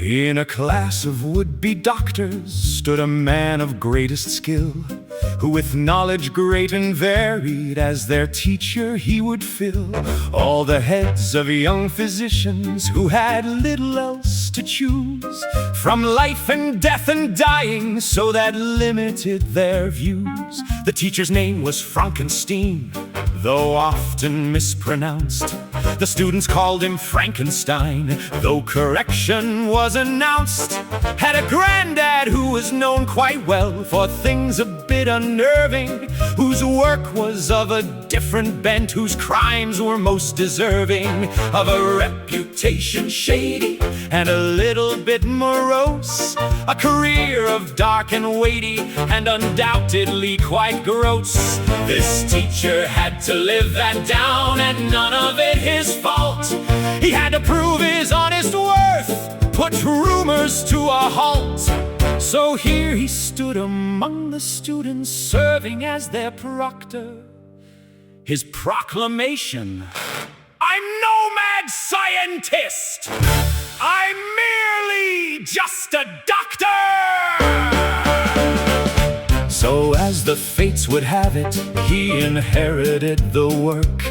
In a class of would-be doctors stood a man of greatest skill, who with knowledge great and varied as their teacher he would fill all the heads of young physicians who had little else to choose from life and death and dying, so that limited their views. The teacher's name was Frankenstein, though often mispronounced. The students called him Frankenstein, though correction was announced. Had a granddad who was known quite well for things a bit unnerving, whose work was of a different bent, whose crimes were most deserving of a reputation shady and a little bit morose, a career of dark and weighty and undoubtedly quite gross. This teacher had to live that down, and none of it his fault. He had to prove his honest worth, put rumors to a halt. So here he stood among the students, serving as their proctor. His proclamation: I'm no mad scientist, I'm merely just a doctor. So as the fates would have it, he inherited the work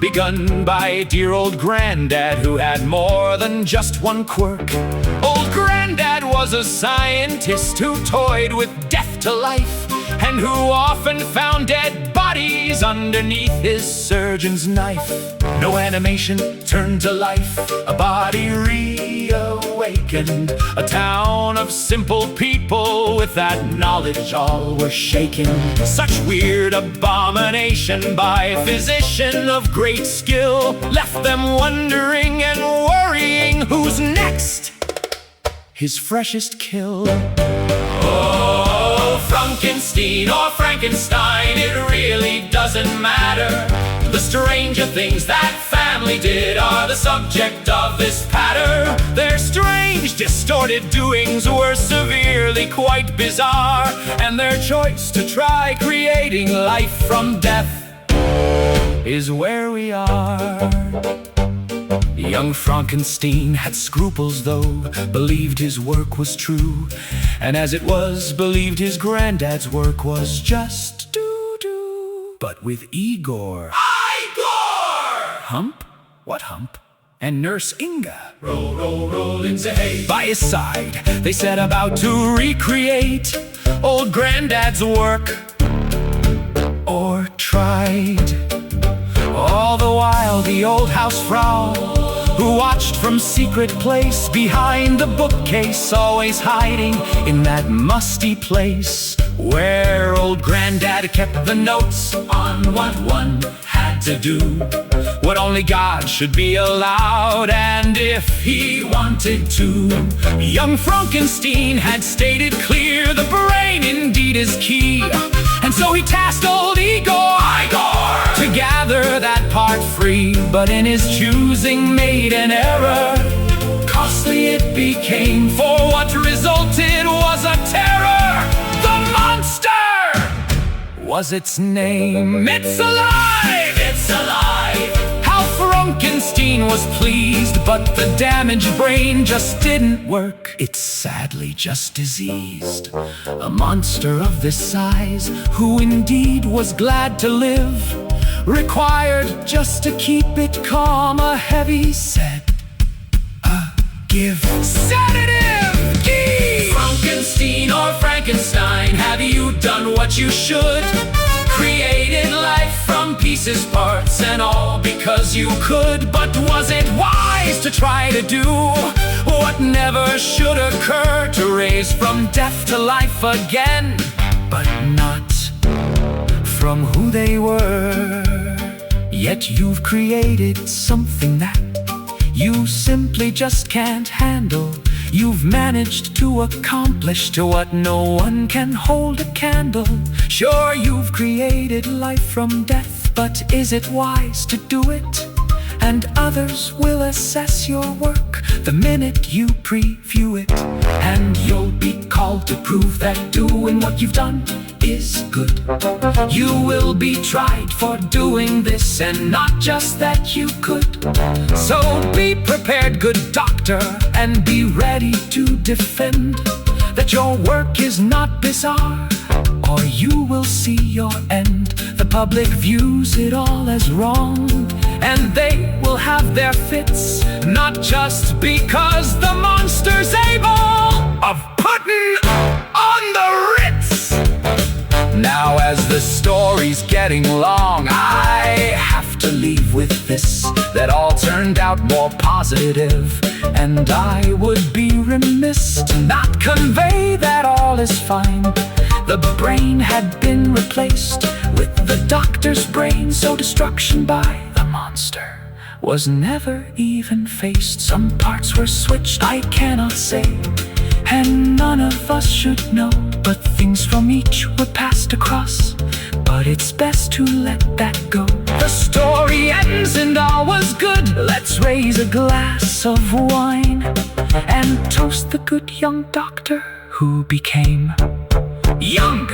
begun by dear old Granddad, who had more than just one quirk. Old Granddad was a scientist who toyed with death to life, and who often found dead bodies underneath his surgeon's knife. No animation turned to life, a body reawakened. A town of simple people with that knowledge all were shaken. Such weird abomination by a physician of great skill left them wondering and worrying, who's next? His freshest kill. Oh, Frankenstein or Frankenstein, it really doesn't matter. The stranger things that family did are the subject of this patter. Their strange, distorted doings were severely quite bizarre, and their choice to try creating life from death is where we are. Young Frankenstein had scruples, though, believed his work was true, and as it was, believed his granddad's work was just doo-doo. But with Igor, Hump? What hump? And Nurse Inga, roll into hay, by his side, they set about to recreate old Granddad's work, or tried. All the while the old housefrau, who watched from secret place behind the bookcase, always hiding in that musty place where old Granddad kept the notes on what one had to do, what only God should be allowed, and if he wanted to. Young Frankenstein had stated clear the brain indeed is key, and so he tasked old Igor to gather that part free. But in his choosing made an error, costly it became, for what resulted was a terror. The monster was its name. It's alive! It's alive! How Frankenstein was pleased, but the damaged brain just didn't work. It's sadly just diseased. A monster of this size, who indeed was glad to live, required just to keep it calm a heavy give. Sedative! Give! Frankenstein or Frankenstein, have you done what you should? Created life from pieces, parts, and all because you could. But was it wise to try to do what never should occur, to raise from death to life again, but not from who they were? Yet you've created something that you simply just can't handle. You've managed to accomplish to what no one can hold a candle. Sure, you've created life from death, but is it wise to do it? and others will assess your work the minute you preview it. And you'll be called to prove that doing what you've done is good. You will be tried for doing this, and not just that you could. So be prepared, good doctor, and be ready to defend that your work is not bizarre, or you will see your end. The public views it all as wrong, and they will have their fits, not just because the monster's able of putting on the Ritz. Now as the story's getting long, I have to leave with this, that all turned out more positive, and I would be remiss to not convey that all is fine. The brain had been replaced with the doctor's brain, so destruction by the monster was never even faced. Some parts were switched, I cannot say, and none of us should know, but things from each were passed across. But it's best to let that go. The story ends and all was good. Let's raise a glass of wine and toast the good young doctor who became young.